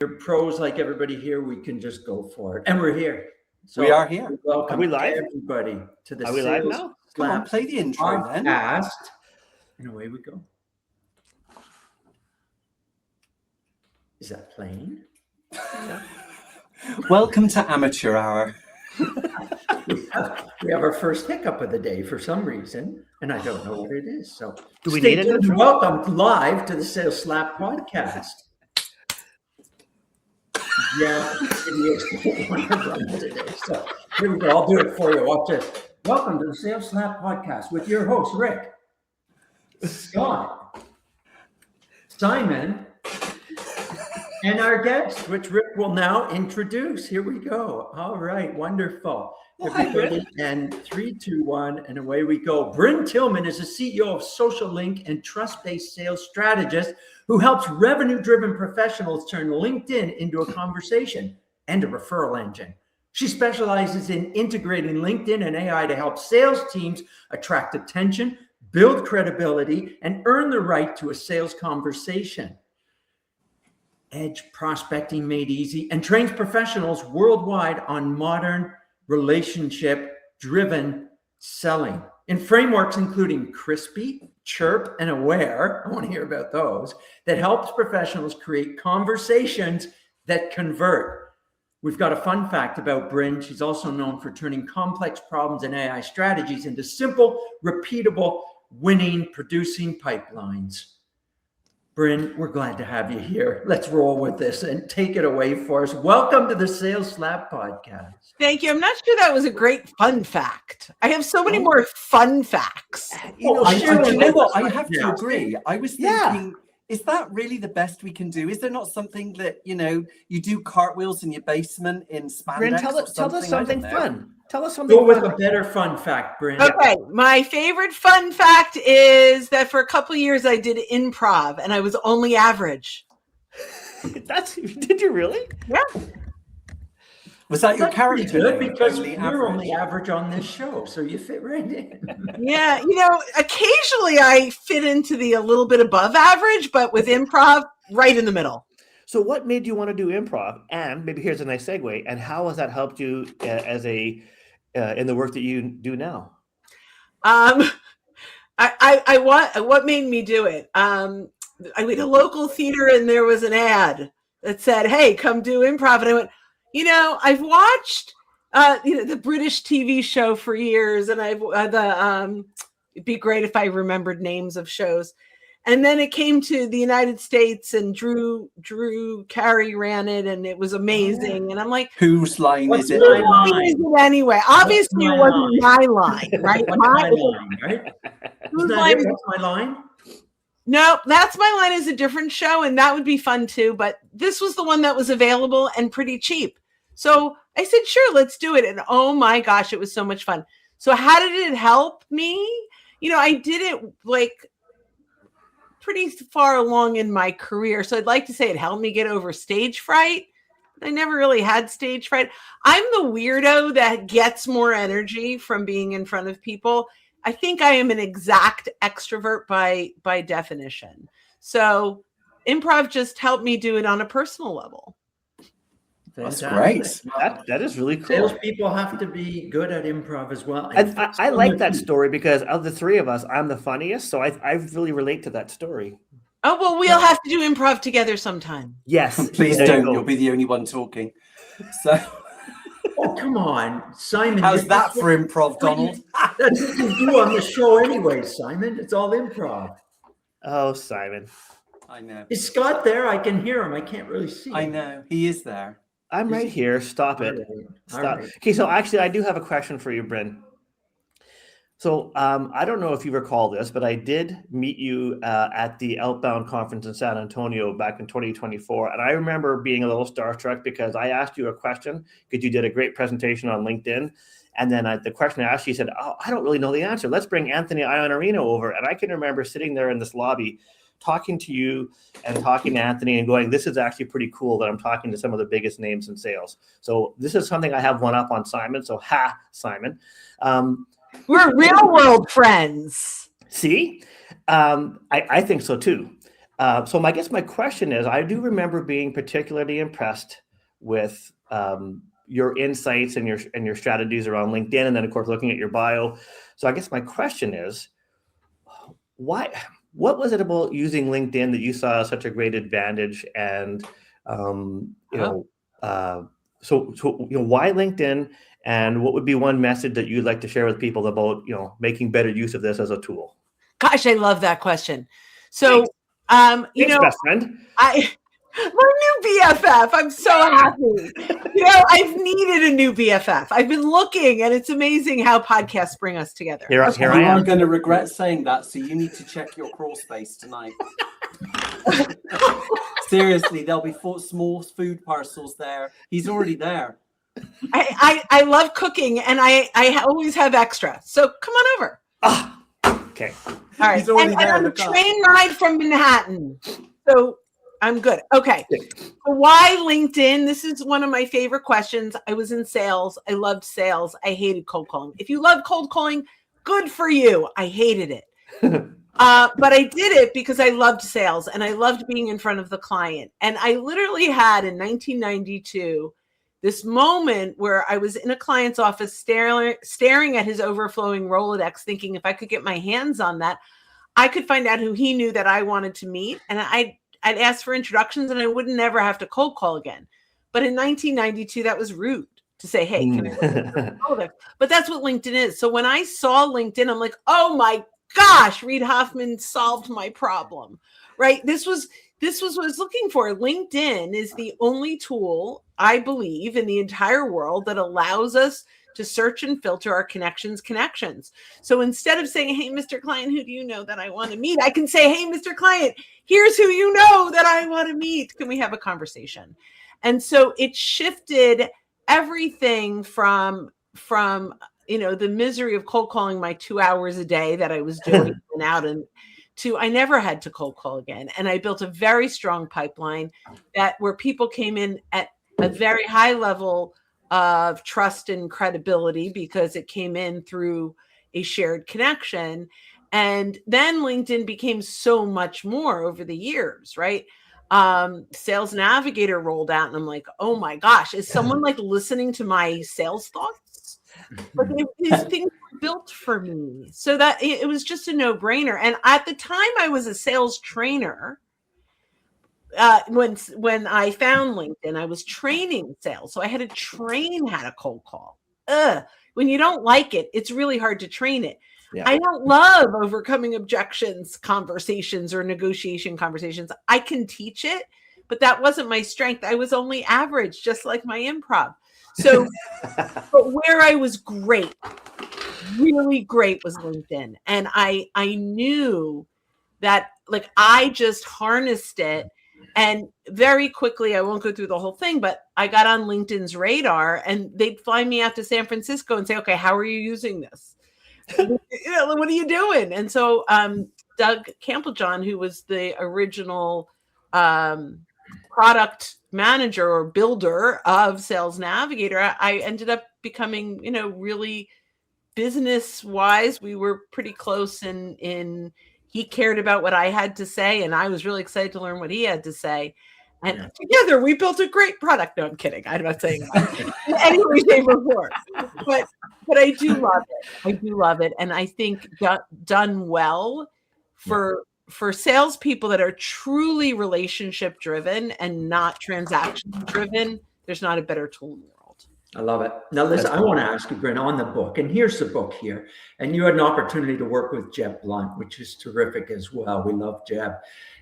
You're pros like everybody here. We can just go for it. And we're here. So we are here. Welcome are we live? everybody to the Are we live now? Come on, play the intro podcast. then. And away we go. Is that playing? Welcome to Amateur Hour. We have our first hiccup of the day for some reason, and I don't know what it is. So do we need an intro? Welcome live to the SalesSLAP podcast. Yeah, today. So here we go. I'll do it for you. Watch this. Welcome to the SalesSLAP podcast with your host, Rick, Scott, Simon, and our guest, which Rick will now introduce. Here we go. All right, wonderful. Everybody, and 3, 2, 1, and away we go. Brynne Tillman is the CEO of Social Link and trust-based sales strategist who helps revenue-driven professionals turn LinkedIn into a conversation and a referral engine. She specializes in integrating LinkedIn and AI to help sales teams attract attention, build credibility, and earn the right to a sales conversation. Edge prospecting made easy, and trains professionals worldwide on modern relationship-driven selling in frameworks including Crispy, Chirp, and Aware. I want to hear about those. That helps professionals create conversations that convert. We've got a fun fact about Brynne. She's also known for turning complex problems and AI strategies into simple, repeatable, winning, producing pipelines. Brynne, we're glad to have you here. Let's roll with this and take it away for us. Welcome to the SalesSLAP podcast. Thank you. I'm not sure that was a great fun fact. I have so many more fun facts. You know what? I have to agree. I was thinking, is that really the best we can do? Is there not something that, you do cartwheels in your basement in spandex? Brynne, tell us something fun. Tell us something. Go with a better fun fact, Brynne. Okay, my favorite fun fact is that for a couple of years I did improv and I was only average. Did you really? Yeah. Was that your character? Good, because you're only average on this show, so you fit right in. Yeah, occasionally I fit into the a little bit above average, but with improv, right in the middle. So what made you want to do improv? And maybe here's a nice segue. And how has that helped you as in the work that you do now? What made me do it? I went to a local theater and there was an ad that said, "Hey, come do improv." And I went, I've watched the British TV show for years, and it'd be great if I remembered names of shows. And then it came to the United States, and Drew Carey ran it, and it was amazing. And I'm like, whose line is it? Anyway, obviously it wasn't my line, right? My line, right? Whose line is my line? No, That's My Line is a different show, and that would be fun too. But this was the one that was available and pretty cheap. So I said, sure, let's do it. And oh my gosh, it was so much fun. So how did it help me? I did it pretty far along in my career. So I'd like to say it helped me get over stage fright. I never really had stage fright. I'm the weirdo that gets more energy from being in front of people. I think I am an exact extrovert by definition. So improv just helped me do it on a personal level. That's great. That is really cool. Salespeople have to be good at improv as well. I like that story because of the three of us, I'm the funniest. So I really relate to that story. Oh, well, we'll have to do improv together sometime. Yes. Please don't. You'll be the only one talking. So. Oh, come on, Simon. How's that for improv, Donald? That's what you do on the show anyway, Simon. It's all improv. Oh, Simon. I know. Is Scott there? I can hear him. I can't really see him. I know. He is there. I'm right here. Stop it. Stop. Right. Okay, so actually, I do have a question for you, Brynne. So I don't know if you recall this, but I did meet you at the Outbound conference in San Antonio back in 2024. And I remember being a little starstruck because I asked you a question because you did a great presentation on LinkedIn. And then the question I asked you, said, "Oh, I don't really know the answer. Let's bring Anthony Iannarino over." And I can remember sitting there in this lobby talking to you and talking to Anthony and going, this is actually pretty cool that I'm talking to some of the biggest names in sales. So this is something I have one up on Simon. So Simon. We're real world friends. See, I think so too. So I guess my question is, I do remember being particularly impressed with your insights and your strategies around LinkedIn, and then of course looking at your bio. So I guess my question is, what was it about using LinkedIn that you saw such a great advantage? And so why LinkedIn? And what would be one message that you'd like to share with people about making better use of this as a tool? Gosh, I love that question. So, Thanks, best friend. My new BFF. I'm so happy. I've needed a new BFF. I've been looking, and it's amazing how podcasts bring us together. Here I am. You are going to regret saying that, so you need to check your crawl space tonight. Seriously, there'll be small food parcels there. He's already there. I love cooking, and I always have extra. So come on over. Okay. All right. He's already there. And I'm a train ride from Manhattan. So I'm good. Okay. So why LinkedIn? This is one of my favorite questions. I was in sales. I loved sales. I hated cold calling. If you love cold calling, good for you. I hated it. But I did it because I loved sales and I loved being in front of the client. And I literally had in 1992 this moment where I was in a client's office staring at his overflowing Rolodex, thinking if I could get my hands on that, I could find out who he knew that I wanted to meet. And I'd ask for introductions and I would never have to cold call again. But in 1992, that was rude to say, hey, can I look at your Rolodex? But that's what LinkedIn is. So when I saw LinkedIn, I'm like, oh my gosh, Reid Hoffman solved my problem, right? This was what I was looking for. LinkedIn is the only tool, I believe, in the entire world that allows us to search and filter our connections. So instead of saying, hey, Mr. Client, who do you know that I want to meet? I can say, hey, Mr. Client, here's who you know that I want to meet. Can we have a conversation? And so it shifted everything from the misery of cold calling my 2 hours a day that I was doing and out and to I never had to cold call again. And I built a very strong pipeline where people came in at a very high level of trust and credibility because it came in through a shared connection. And then LinkedIn became so much more over the years, right? Sales Navigator rolled out and I'm like, oh my gosh, is someone like listening to my sales thoughts? But these things were built for me so that it was just a no-brainer. And at the time I was a sales trainer. When I found LinkedIn, I was training sales. So I had to train how to cold call. When you don't like it, it's really hard to train it. Yeah. I don't love overcoming objections conversations or negotiation conversations. I can teach it, but that wasn't my strength. I was only average, just like my improv. So, but where I was great, really great was LinkedIn. And I knew that I just harnessed it. And very quickly, I won't go through the whole thing, but I got on LinkedIn's radar and they'd fly me out to San Francisco and say, okay, how are you using this? What are you doing? And so Doug Campbell-John, who was the original product manager or builder of Sales Navigator, I ended up becoming, really business wise. We were pretty close in he cared about what I had to say, and I was really excited to learn what he had to say. And together we built a great product. No, I'm kidding. I'm not saying that in any way, shape, or form. But I do love it. I do love it. And I think done well for salespeople that are truly relationship driven and not transaction driven, there's not a better tool in the world. I love it. Now, listen, I want to ask you, Brynne, on the book, and here's the book here. And you had an opportunity to work with Jeb Blunt, which is terrific as well. We love Jeb.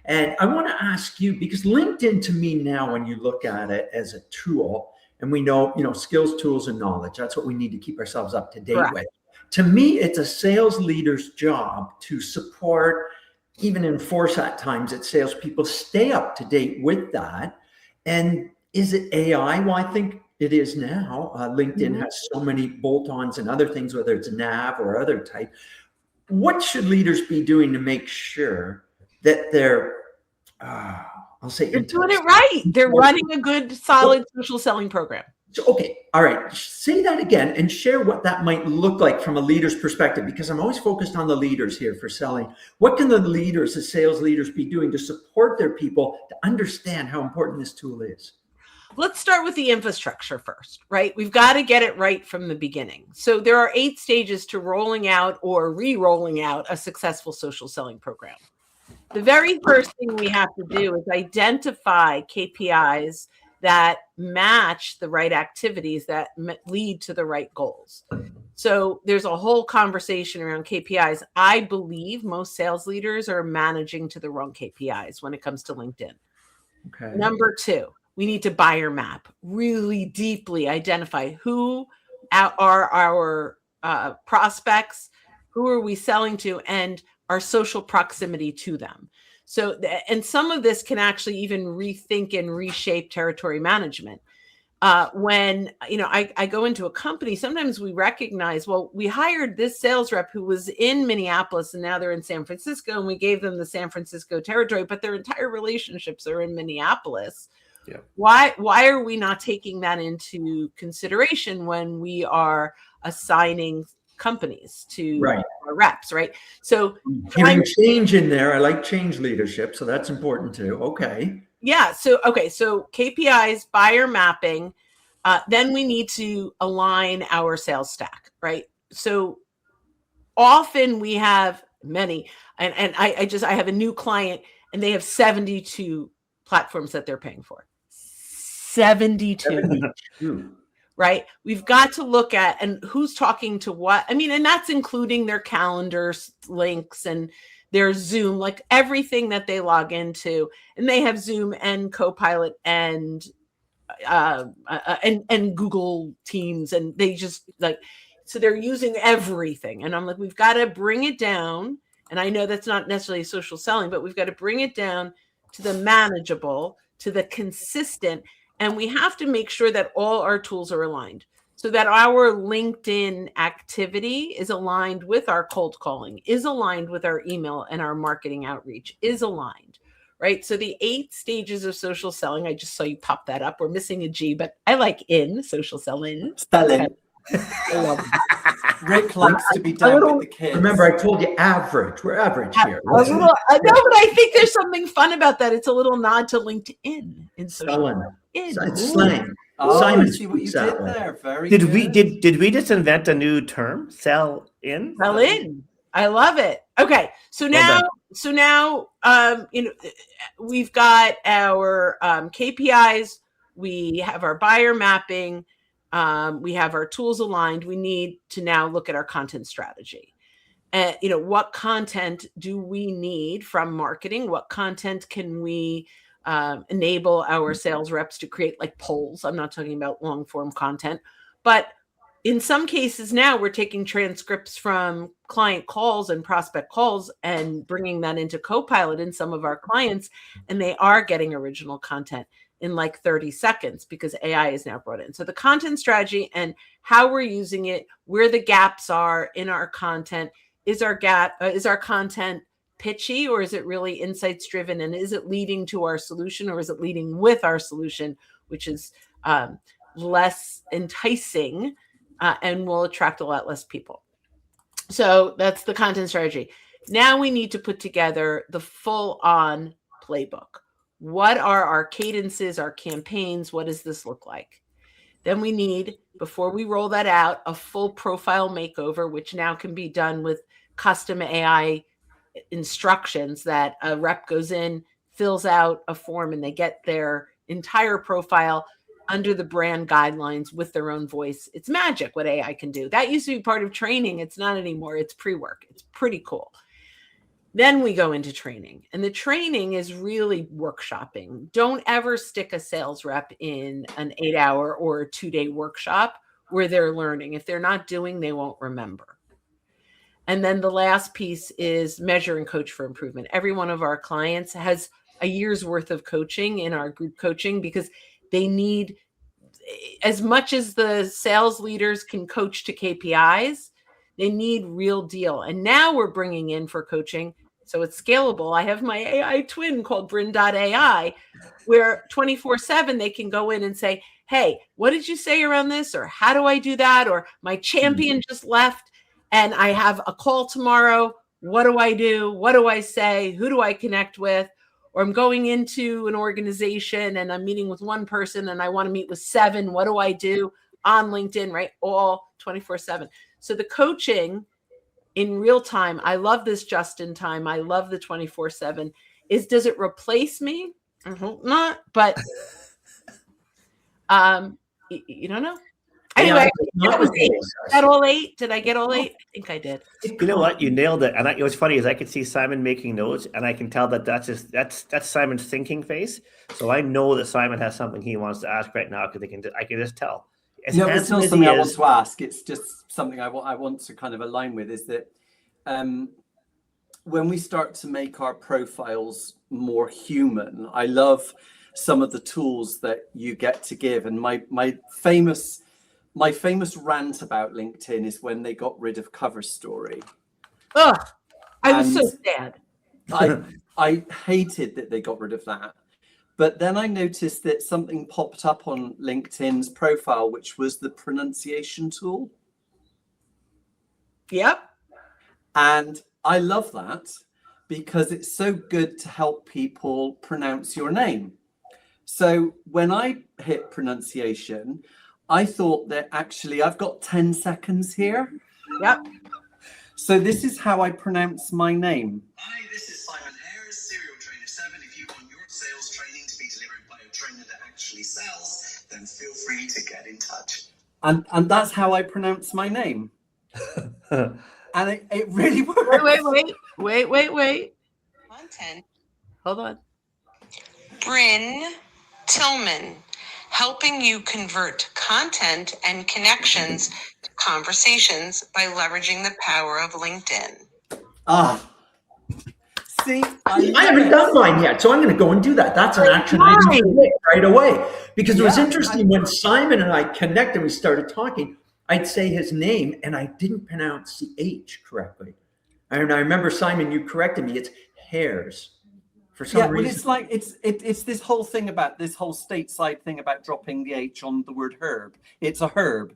And I want to ask you, because LinkedIn to me now, when you look at it as a tool, and we know, skills, tools, and knowledge, that's what we need to keep ourselves up to date with. To me, it's a sales leader's job to support, even enforce at times that salespeople stay up to date with that. And is it AI? Well, I think it is now. LinkedIn has so many bolt-ons and other things, whether it's nav or other type. What should leaders be doing to make sure that they're, I'll say, they're doing it right? They're running a good, solid social selling program. So, okay, all right. Say that again and share what that might look like from a leader's perspective, because I'm always focused on the leaders here for selling. What can the leaders, the sales leaders, be doing to support their people to understand how important this tool is? Let's start with the infrastructure first, right? We've got to get it right from the beginning. So there are 8 stages to rolling out or re-rolling out a successful social selling program. The very first thing we have to do is identify KPIs that match the right activities that lead to the right goals. So there's a whole conversation around KPIs. I believe most sales leaders are managing to the wrong KPIs when it comes to LinkedIn. Okay. Number 2, we need to buyer map, really deeply identify who are our prospects, who are we selling to, and our social proximity to them. So, and some of this can actually even rethink and reshape territory management. When, I go into a company, sometimes we recognize, well, we hired this sales rep who was in Minneapolis and now they're in San Francisco, and we gave them the San Francisco territory, but their entire relationships are in Minneapolis. Yeah. Why are we not taking that into consideration when we are assigning companies to our reps, right? So hearing change in there, I like change leadership, so that's important too. Okay. Yeah. So KPIs, buyer mapping, then we need to align our sales stack, right? So often we have many, and I have a new client and they have 72 platforms that they're paying for. 72. Right? We've got to look at and who's talking to what. I mean, and that's including their calendar links and their Zoom, like everything that they log into. And they have Zoom and Copilot and Google Teams, and they just so they're using everything. And I'm like, we've got to bring it down. And I know that's not necessarily social selling, but we've got to bring it down to the manageable, to the consistent. And we have to make sure that all our tools are aligned so that our LinkedIn activity is aligned with our cold calling, is aligned with our email and our marketing outreach, is aligned, right? So the 8 stages of social selling, I just saw you pop that up. We're missing a G, but I like in social selling. Selling. I love Rick likes to be down with the kids. Remember, I told you average. We're average here. No, but I think there's something fun about that. It's a little nod to LinkedIn in social. It's slang. Oh, Simon, see what you did there. Very did good. Did we just invent a new term? Sell in. Sell in. I love it. Okay, so now we've got our KPIs. We have our buyer mapping. We have our tools aligned. We need to now look at our content strategy. And what content do we need from marketing? What content can we enable our sales reps to create, like polls? I'm not talking about long form content, but in some cases now we're taking transcripts from client calls and prospect calls and bringing that into Copilot in some of our clients, and they are getting original content in like 30 seconds because AI is now brought in. So the content strategy and how we're using it, where the gaps are in our content. Is our content pitchy, or is it really insights driven? And is it leading to our solution, or is it leading with our solution, which is less enticing and will attract a lot less people? So that's the content strategy. Now we need to put together the full on playbook. What are our cadences, our campaigns? What does this look like? Then we need, before we roll that out, a full profile makeover, which now can be done with custom AI instructions that a rep goes in, fills out a form, and they get their entire profile under the brand guidelines with their own voice. It's magic what AI can do. That used to be part of training. It's not anymore. It's pre-work. It's pretty cool. Then we go into training, and the training is really workshopping. Don't ever stick a sales rep in an 8-hour or a 2-day workshop where they're learning. If they're not doing, they won't remember. And then the last piece is measure and coach for improvement. Every one of our clients has a year's worth of coaching in our group coaching because they need, as much as the sales leaders can coach to KPIs, they need real deal. And now we're bringing in for coaching So it's scalable. I have my AI twin called Brynne.ai, where 24/7 they can go in and say, hey, what did you say around this? Or how do I do that? Or my champion just left and I have a call tomorrow. What do I do? What do I say? Who do I connect with? Or I'm going into an organization and I'm meeting with one person and I want to meet with 7. What do I do on LinkedIn, right? All 24/7. So the coaching in real time, I love this just in time. I love the 24/7. Does it replace me? I hope not, but you don't know. Anyway, that was 8. That all 8? Did I get all 8? I think I did. You know what? You nailed it. And what's funny is I could see Simon making notes, and I can tell that that's Simon's thinking face. So I know that Simon has something he wants to ask right now because I can just tell. It's not something I want to ask. It's just something I want to kind of align with. Is that when we start to make our profiles more human, I love some of the tools that you get to give. And my famous rant about LinkedIn is when they got rid of Cover Story. Ugh, I was so sad. I hated that they got rid of that. But then I noticed that something popped up on LinkedIn's profile, which was the pronunciation tool. Yep. And I love that because it's so good to help people pronounce your name. So when I hit pronunciation, I thought that actually I've got 10 seconds here. Yep. So this is how I pronounce my name. Hi, this is Simon Ayres, Serial Trainer 7. If you want your sales training to be delivered by a trainer that actually sells, then feel free to get in touch. And that's how I pronounce my name. And it really works. Wait. Content. Hold on. Brynne Tillman, helping you convert content and connections to conversations by leveraging the power of LinkedIn. See, I haven't done mine yet, so I'm going to go and do that. That's an action I need to make right away. Because it was interesting when Simon and I connected, we started talking, I'd say his name and I didn't pronounce the H correctly. And I remember, Simon, you corrected me. It's hairs. For some reason. It's like it's this whole thing about this whole stateside thing about dropping the H on the word herb. It's a herb.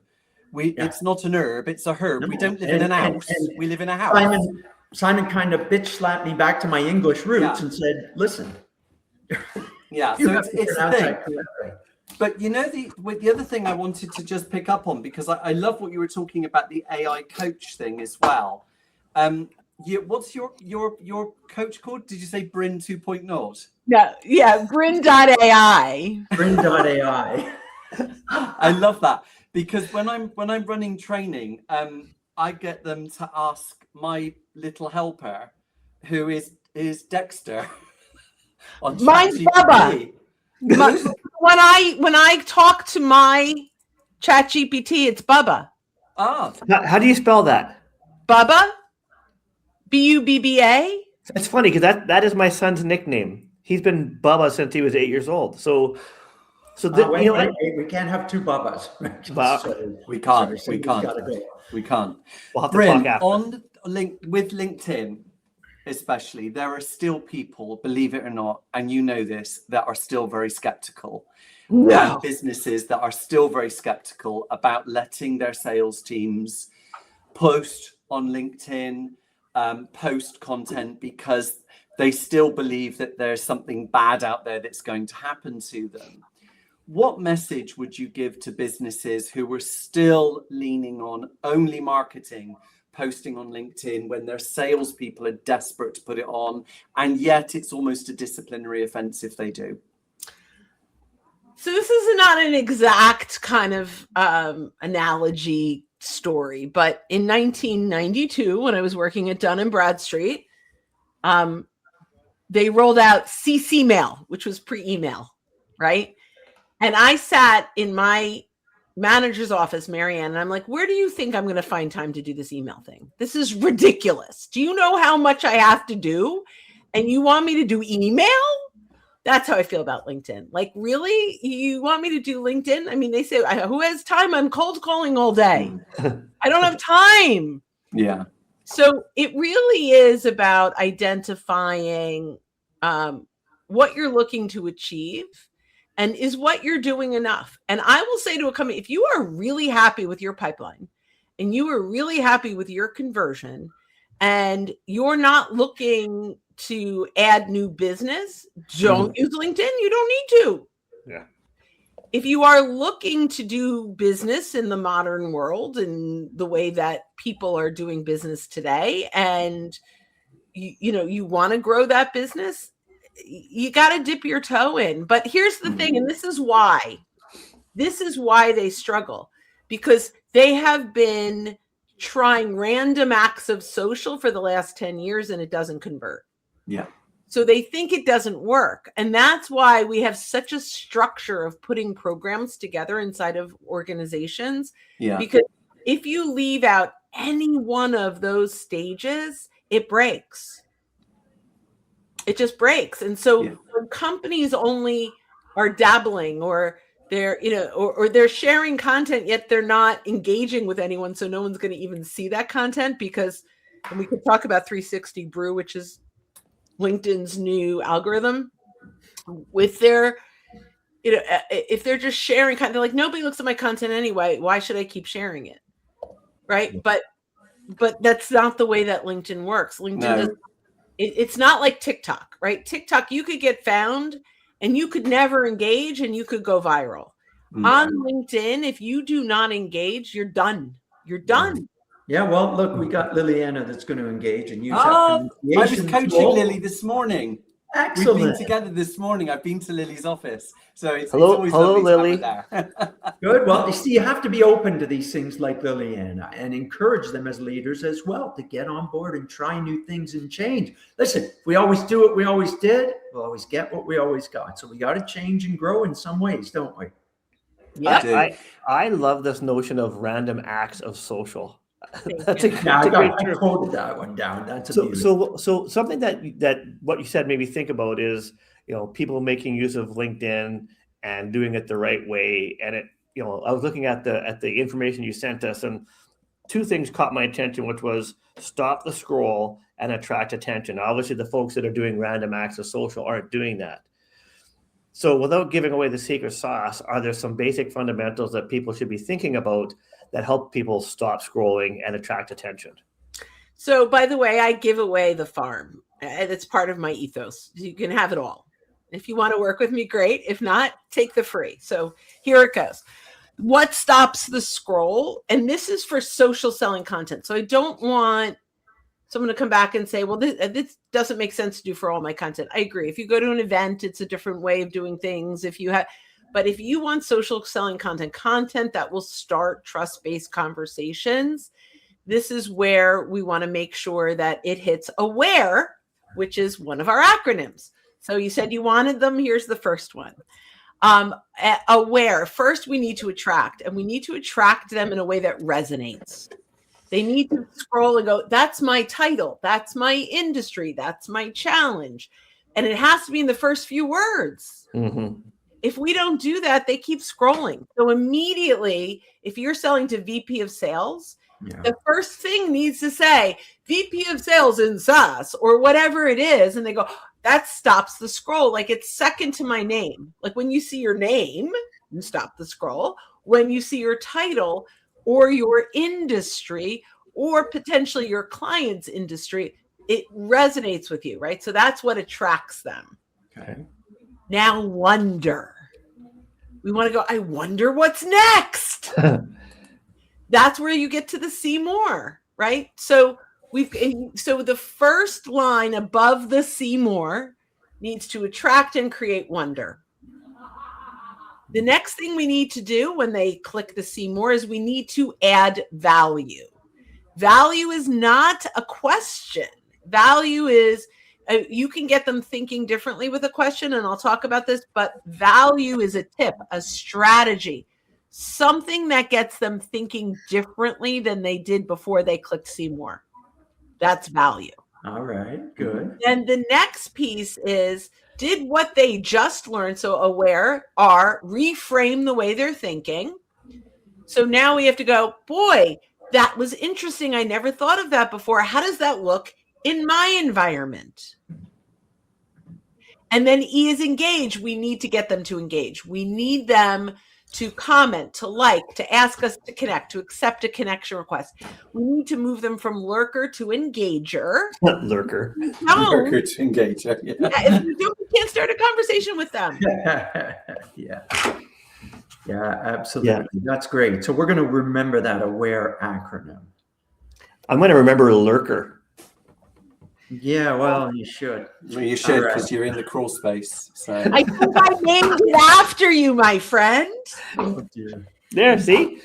It's not an herb, it's a herb. No, we don't live in an house. We live in a house. Simon kind of bitch slapped me back to my English roots and said, listen. Yeah, so it's a thing. But you know, the other thing I wanted to just pick up on, because I love what you were talking about, the AI coach thing as well. What's your coach called? Did you say Brynne 2.0? Yeah, Brynne.ai. Brynne.ai. I love that, because when I'm running training, I get them to ask my little helper, who is Dexter, on mine's Bubba. When I talk to my ChatGPT, it's Bubba. How do you spell that? Bubba. Bubba. It's funny because that is my son's nickname. He's been Bubba since he was 8 years old. So wait, we can't have 2 Bubbas. So we can't. We can't. We'll have to Brynne, talk after. With LinkedIn, especially, there are still people, believe it or not, and you know this, that are still very skeptical. No. Businesses that are still very skeptical about letting their sales teams post on LinkedIn, post content, because they still believe that there's something bad out there that's going to happen to them. What message would you give to businesses who were still leaning on only marketing, posting on LinkedIn, when their salespeople are desperate to put it on, and yet it's almost a disciplinary offense if they do? So this is not an exact kind of analogy story, but in 1992, when I was working at Dun & Bradstreet, they rolled out CC Mail, which was pre-email, right? And I sat in my manager's office, Marianne, and I'm like, where do you think I'm going to find time to do this email thing? This is ridiculous. Do you know how much I have to do? And you want me to do email? That's how I feel about LinkedIn. Like, really? You want me to do LinkedIn? I mean, they say, who has time? I'm cold calling all day. I don't have time. Yeah. So it really is about identifying what you're looking to achieve and is what you're doing enough. And I will say to a company, if you are really happy with your pipeline and you are really happy with your conversion and you're not looking to add new business, don't use LinkedIn. You don't need to. Yeah. If you are looking to do business in the modern world and the way that people are doing business today, and you want to grow that business, you got to dip your toe in. But here's the thing, and this is why they struggle, because they have been trying random acts of social for the last 10 years and it doesn't convert. Yeah. So they think it doesn't work. And that's why we have such a structure of putting programs together inside of organizations. Yeah. Because if you leave out any one of those stages, it breaks. It just breaks. And so when companies only are dabbling or they're, or they're sharing content, yet they're not engaging with anyone. So no one's going to even see that content because, and we could talk about 360 Brew, which is LinkedIn's new algorithm with their, if they're just sharing content, they're like, nobody looks at my content anyway. Why should I keep sharing it? Right. But that's not the way that LinkedIn works. LinkedIn doesn't. It's not like TikTok, right? TikTok, you could get found and you could never engage and you could go viral. On LinkedIn, if you do not engage, you're done. You're done. Yeah, well, look, we got Liliana that's going to engage and use I that was coaching Lily this morning. Excellent. We've been together this morning. I've been to Lily's office. So it's Hello, always lovely Lily. to have her there. Good. Well, you see, you have to be open to these things like Liliana and encourage them as leaders as well to get on board and try new things and change. Listen, if we always do what we always did, we'll always get what we always got. So we got to change and grow in some ways, don't we? Yeah. I love this notion of random acts of social. That's I quoted that one down. That's so something that what you said made me think about is, people making use of LinkedIn and doing it the right way. And it, I was looking at the information you sent us, and two things caught my attention, which was stop the scroll and attract attention. Obviously, the folks that are doing random acts of social aren't doing that. So without giving away the secret sauce, are there some basic fundamentals that people should be thinking about that help people stop scrolling and attract attention? So, by the way, I give away the farm. It's part of my ethos. You can have it all. If you want to work with me, great. If not, take the free. So here it goes. What stops the scroll? And this is for social selling content. So I don't want someone to come back and say, well, this doesn't make sense to do for all my content. I agree. If you go to an event, it's a different way of doing things. But if you want social selling content that will start trust-based conversations, this is where we want to make sure that it hits AWARE, which is one of our acronyms. So you said you wanted them. Here's the first one. AWARE. First, we need to attract, and we need to attract them in a way that resonates. They need to scroll and go, that's my title. That's my industry. That's my challenge. And it has to be in the first few words. Mm-hmm. If we don't do that, they keep scrolling. So immediately, if you're selling to VP of sales, the first thing needs to say VP of sales in SaaS or whatever it is. And they go, that stops the scroll. Like it's second to my name. Like when you see your name, you stop the scroll. When you see your title or your industry or potentially your client's industry, it resonates with you, right? So that's what attracts them. Okay. Now wonder. We want to go, I wonder what's next. That's where you get to the see more, right? So the first line above the see more needs to attract and create wonder. The next thing we need to do when they click the see more is we need to add value. Value is not a question. Value is, you can get them thinking differently with a question, and I'll talk about this, but value is a tip, a strategy, something that gets them thinking differently than they did before they clicked see more. That's value. All right, good. And the next piece is, did what they just learned, so AWARE, reframe the way they're thinking. So now we have to go, boy, that was interesting. I never thought of that before. How does that look in my environment? And then E is engage. We need to get them to engage. We need them to comment, to like, to ask us to connect, to accept a connection request. We need to move them from lurker to engager. Lurker. No. Lurker to engager. Yeah. If you don't, we can't start a conversation with them. Yeah, absolutely. Yeah. That's great. So we're going to remember that AWARE acronym. I'm going to remember lurker. Yeah, well, you should. Well, you should, because you're in the crawl space. So I think I named it after you, my friend. Oh, dear. There, see?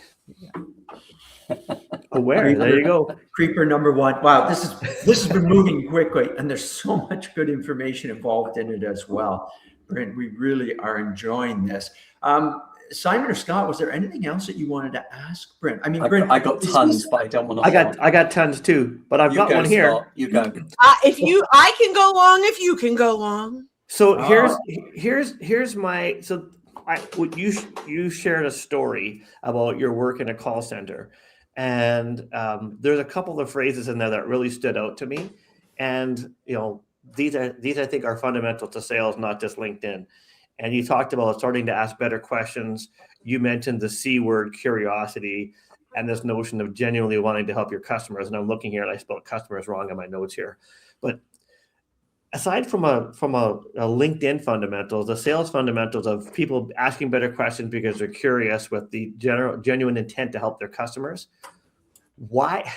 AWARE. There you go. Creeper number 1. Wow, this has been moving quickly, and there's so much good information involved in it as well. Brynne, we really are enjoying this. Simon or Scott, was there anything else that you wanted to ask Brynne? I mean, Brynne, I got tons, but I don't want to. I got tons too, but I've got one here. Scott, you go. I can go long if you can go long. So here's my you shared a story about your work in a call center, and there's a couple of phrases in there that really stood out to me, and these I think are fundamental to sales, not just LinkedIn. And you talked about starting to ask better questions. You mentioned the C word, curiosity, and this notion of genuinely wanting to help your customers. And I'm looking here, and I spelled customers wrong in my notes here. But aside from a LinkedIn fundamentals, the sales fundamentals of people asking better questions because they're curious with the genuine intent to help their customers, why?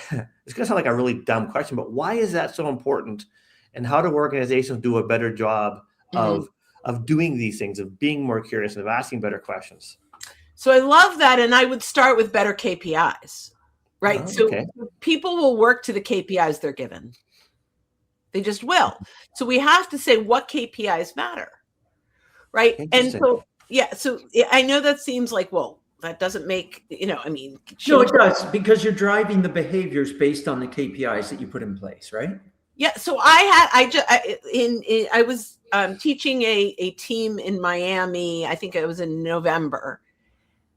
It's going to sound like a really dumb question, but why is that so important? And how do organizations do a better job of doing these things, of being more curious, and of asking better questions? So I love that. And I would start with better KPIs, right? Oh, okay. So people will work to the KPIs they're given. They just will. So we have to say what KPIs matter, right? And so, so I know that seems like, well, that doesn't make, No, it does, because you're driving the behaviors based on the KPIs that you put in place, right? Yeah. So I was teaching a team in Miami. I think it was in November,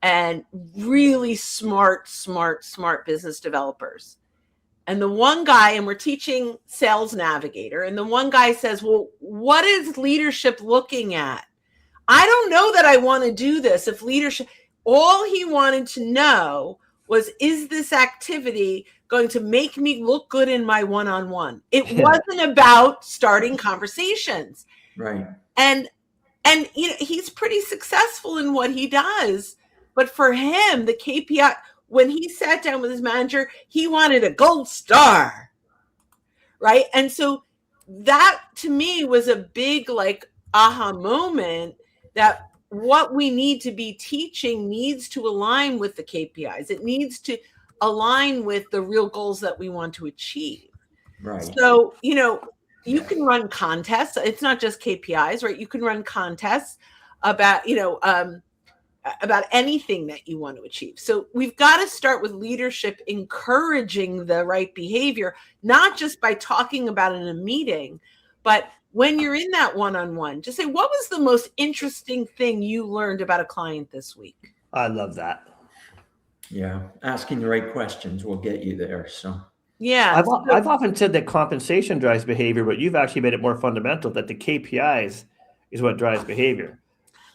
and really smart business developers. And the one guy, and we're teaching Sales Navigator, and the one guy says, well, what is leadership looking at? I don't know that I want to do this. If leadership, all he wanted to know was, is this activity going to make me look good in my one-on-one? It wasn't about starting conversations. Right. And he's pretty successful in what he does. But for him, the KPI, when he sat down with his manager, he wanted a gold star. Right. And so that to me was a big aha moment, that what we need to be teaching needs to align with the KPIs. It needs to align with the real goals that we want to achieve. Right. So, you can run contests. It's not just KPIs, right? You can run contests about anything that you want to achieve. So we've got to start with leadership encouraging the right behavior, not just by talking about it in a meeting, but when you're in that one-on-one, just say, what was the most interesting thing you learned about a client this week? I love that. Yeah. Asking the right questions will get you there. So yeah. I've often said that compensation drives behavior, but you've actually made it more fundamental that the KPIs is what drives behavior.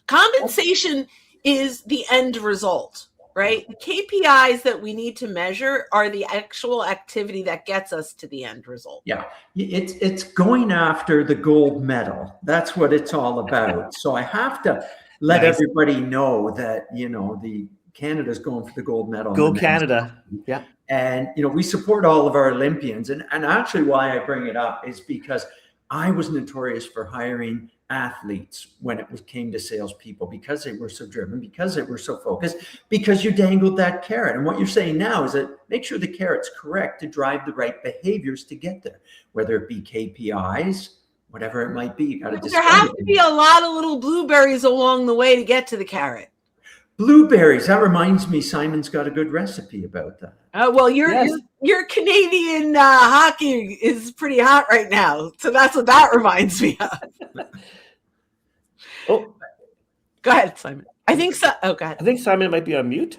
Compensation is the end result, right? The KPIs that we need to measure are the actual activity that gets us to the end result. Yeah, it's going after the gold medal. That's what it's all about. So I have to let everybody know that, the Canada's going for the gold medal. Go Canada. Yeah. And, we support all of our Olympians. And actually why I bring it up is because I was notorious for hiring athletes when it came to salespeople, because they were so driven, because they were so focused, because you dangled that carrot. And what you're saying now is that make sure the carrot's correct to drive the right behaviors to get there, whether it be KPIs, whatever it might be. You got to there have to be a lot of little blueberries along the way to get to the carrot. Blueberries. That reminds me, Simon's got a good recipe about that. Well, your Canadian hockey is pretty hot right now, so that's what that reminds me of. Oh, go ahead, Simon. I think so. Oh, go ahead. I think Simon might be on mute.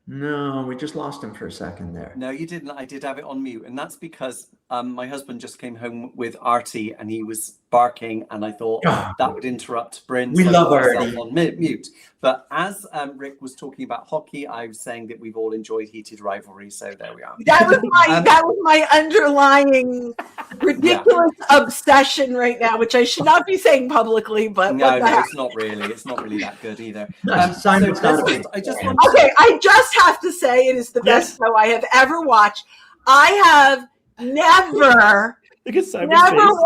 No, we just lost him for a second there. No, you didn't. I did have it on mute, and that's because my husband just came home with Artie, and he was barking, and I thought that would interrupt Brynne. We so love I put Artie. myself on mute. But as Rick was talking about hockey, I was saying that we've all enjoyed heated rivalry. So there we are. That was my underlying ridiculous obsession right now, which I should not be saying publicly, but No, it's not really. It's not really that good either. Simon's not a big I just fan. want Okay, I just have to say it is the best show I have ever watched. I have never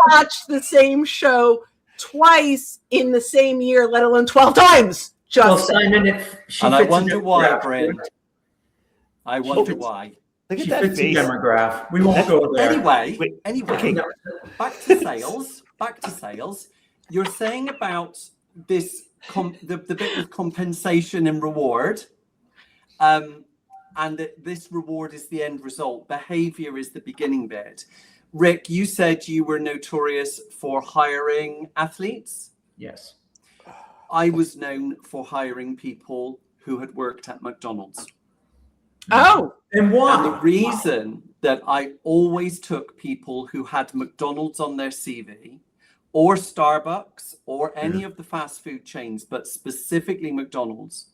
watched the same show twice in the same year, let alone 12 times. Well, Simon, I wonder why, Brynne. I wonder why. Look at She that fits the face. demographic. We won't go there. Anyway, back to sales. You're saying about this the bit with compensation and reward, and that this reward is the end result. Behavior is the beginning bit. Rick, you said you were notorious for hiring athletes. Yes. I was known for hiring people who had worked at McDonald's. Oh, And why? And the reason that I always took people who had McDonald's on their CV, or Starbucks, or any of the fast food chains, but specifically McDonald's,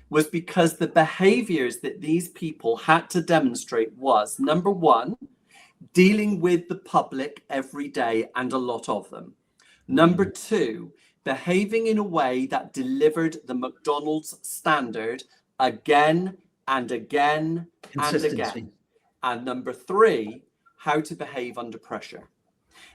was because the behaviors that these people had to demonstrate was, number one, dealing with the public every day and a lot of them. Number two, behaving in a way that delivered the McDonald's standard again and again and again. Consistency. And number three, how to behave under pressure.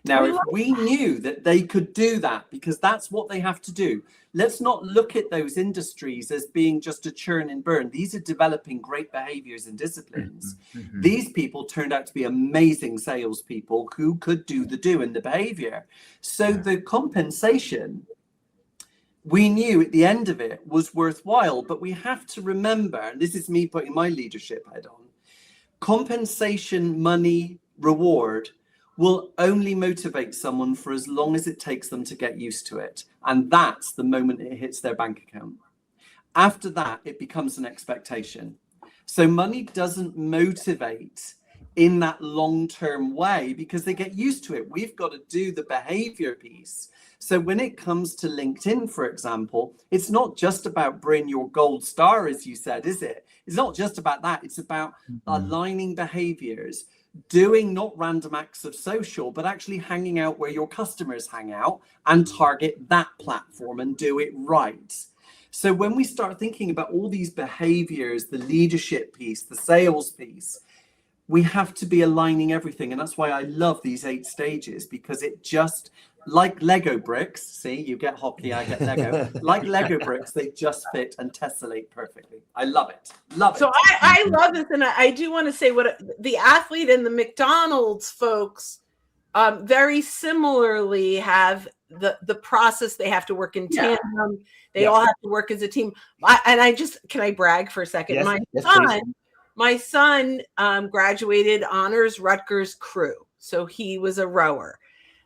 Now, if we knew that they could do that, because that's what they have to do, let's not look at those industries as being just a churn and burn. These are developing great behaviors and disciplines. Mm-hmm. These people turned out to be amazing salespeople who could do the do and the behavior. So the compensation, we knew at the end of it was worthwhile, but we have to remember, and this is me putting my leadership head on, compensation, money, reward will only motivate someone for as long as it takes them to get used to it. And that's the moment it hits their bank account. After that, it becomes an expectation. So money doesn't motivate in that long-term way because they get used to it. We've got to do the behavior piece. So when it comes to LinkedIn, for example, it's not just about Brynne, your gold star, as you said, is it? It's not just about that. It's about aligning behaviors, doing not random acts of social, but actually hanging out where your customers hang out and target that platform and do it right. So when we start thinking about all these behaviors, the leadership piece, the sales piece, we have to be aligning everything. And that's why I love these 8 stages, because it just, like Lego bricks, see, you get hockey, I get Lego. Like Lego bricks, they just fit and tessellate perfectly. I love it. Love it. so I love this. And I do want to say what the athlete and the McDonald's folks very similarly have the process. They have to work in tandem. They all have to work as a team. Can I brag for a second? Yes, my son graduated honors Rutgers crew. So he was a rower.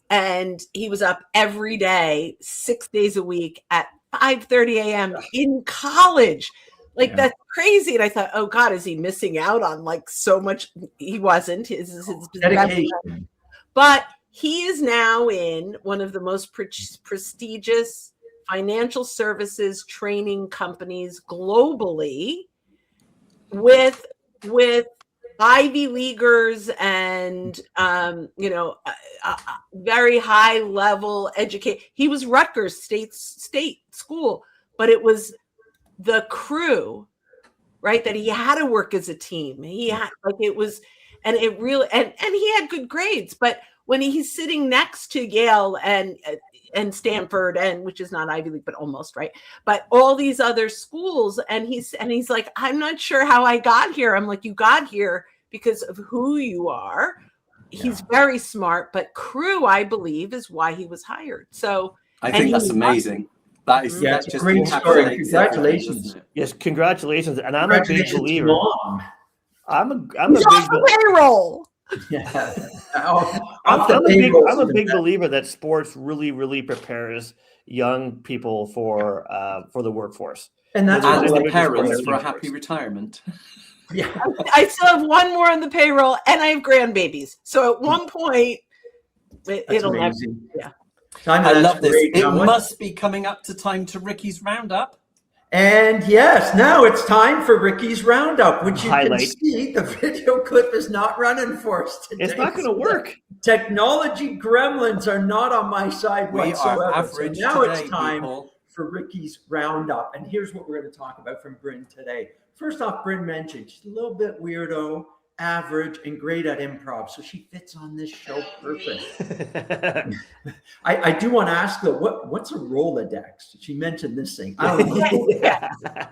And he was up every day, 6 days a week at 5:30 a.m. in college. That's crazy. And I thought, oh God, is he missing out on like so much? He wasn't. His Dedication. but he is now in one of the most prestigious financial services training companies globally with Ivy Leaguers and very high level educate. He was Rutgers state school, but it was the crew, right? That he had to work as a team. He had and he had good grades. But when he's sitting next to Yale and Stanford, and which is not Ivy League, but almost, right? But all these other schools, and he's like, I'm not sure how I got here. I'm like, you got here because of who you are. He's very smart, but crew, I believe, is why he was hired. So I think that's amazing. That is it's a great story. Congratulations. Yes, congratulations. And I'm a big believer. I'm a big payroll. Yeah. I'm a big believer that sports really, really prepares young people for the workforce. And that's And what the we parents do. for a happy retirement. Yeah. I still have one more on the payroll, and I have grandbabies. So at one point, it'll never. Amazing. Yeah. Simon, I that's love this. great. It Now, what- must be coming up to time to Ricky's Roundup. And yes, now it's time for Ricky's Roundup, which you Highlight. can see the video clip is not running for us today. It's not going to work. Technology gremlins are not on my side We whatsoever. are average so now today, it's time people. for Ricky's Roundup. And here's what we're going to talk about from Brynne today. First off, Brynne mentioned she's a little bit weirdo, average, and great at improv. So she fits on this show perfect. I do want to ask though, what's a Rolodex? She mentioned this thing. I don't know.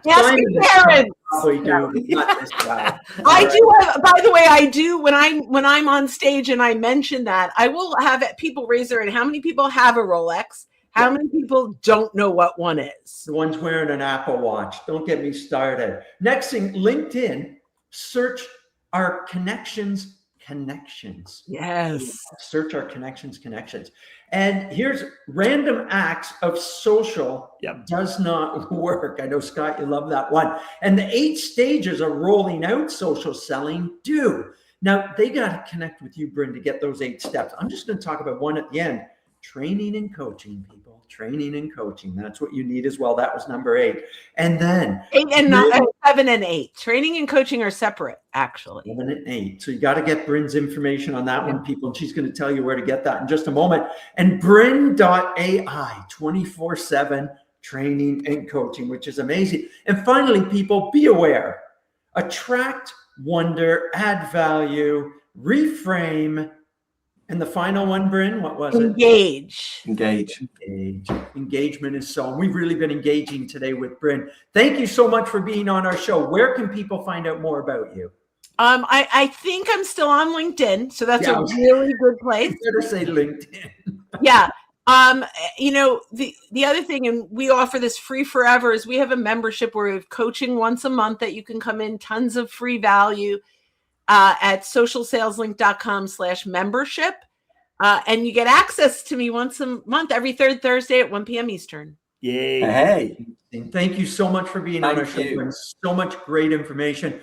Yes, Simon Karen. probably do, but not this guy. I do have, by the way, I do when I'm on stage and I mention that, I will have people raise their hand. How many people have a Rolex? How many people don't know what one is? The one's wearing an Apple Watch. Don't get me started. Next thing, LinkedIn, search our connections. Yes. Search our connections. And here's random acts of social does not work. I know, Scott, you love that one. And the 8 stages of rolling out social selling do. Now, they got to connect with you, Brynne, to get those 8 steps. I'm just going to talk about one at the end. Training and coaching, people. Training and coaching. That's what you need as well. That was number 8. And then 8 and 7 and 8. Training and coaching are separate, actually. 7 and 8. So you got to get Brynne's information on that one, people. And she's going to tell you where to get that in just a moment. And Brynne.ai, 24/7 training and coaching, which is amazing. And finally, people, be aware. Attract, wonder, add value, reframe. And the final one, Brynne, what was it? Engage. Engagement is so, and we've really been engaging today with Brynne. Thank you so much for being on our show. Where can people find out more about you? I think I'm still on LinkedIn, so that's a really good place. You better say LinkedIn. Yeah. You know, the other thing, and we offer this free forever, is we have a membership where we have coaching once a month that you can come in, tons of free value. At socialsaleslink.com/membership. And you get access to me once a month, every 3rd Thursday at 1 p.m. Eastern. Yay. Hey. And thank you so much for being on our show. Brynne. So much great information.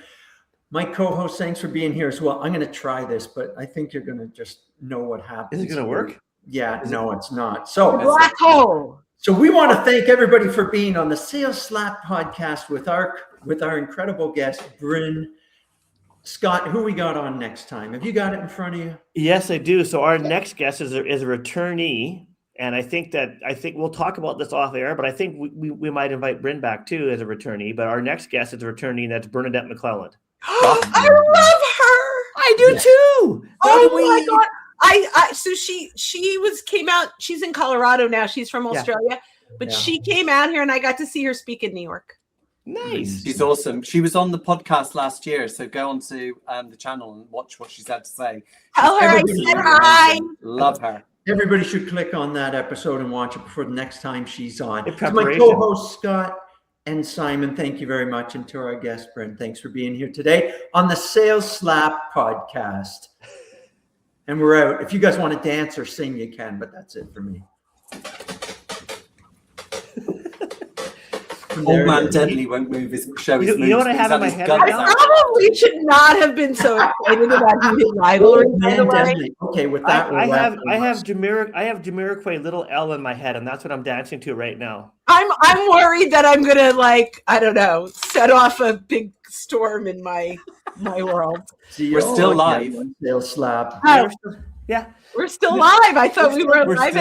My co-host, thanks for being here as well. I'm going to try this, but I think you're going to just know what happens. Is it going to work? Yeah, no, it's not. So Black hole. So we want to thank everybody for being on the SalesSLAP podcast with our incredible guest, Brynne. Scott, who we got on next time? Have you got it in front of you? Yes, I do. So our next guest is a returnee, and I think we'll talk about this off air, but I think we might invite Brynne back too as a returnee. But our next guest is a returnee, and that's Bernadette McClelland. I love her. I do too. Oh my God. So she came out. She's in Colorado now. She's from Australia, but she came out here, and I got to see her speak in New York. Nice. She's awesome. She was on the podcast last year, so go on to the channel and watch what she's had to say. Tell her I said hi. Love her. Everybody should click on that episode and watch it before the next time she's on. In To my preparation. co-host, Scott and Simon, thank you very much. And to our guest, Brynne, thanks for being here today on the SalesSLAP podcast. And we're out. If you guys want to dance or sing, you can, but that's it for me. Old man Deadly won't move his show. You know what I have in my head right now? I probably should not have been so excited about heated rivalry. By the way, Okay, with that, I have Jamiroquai Little L in my head, and that's what I'm dancing to right now. I'm worried that I'm gonna set off a big storm in my world. See, We're still live. SalesSLAP. Oh, Yeah. we're still live. I thought we were We're live. still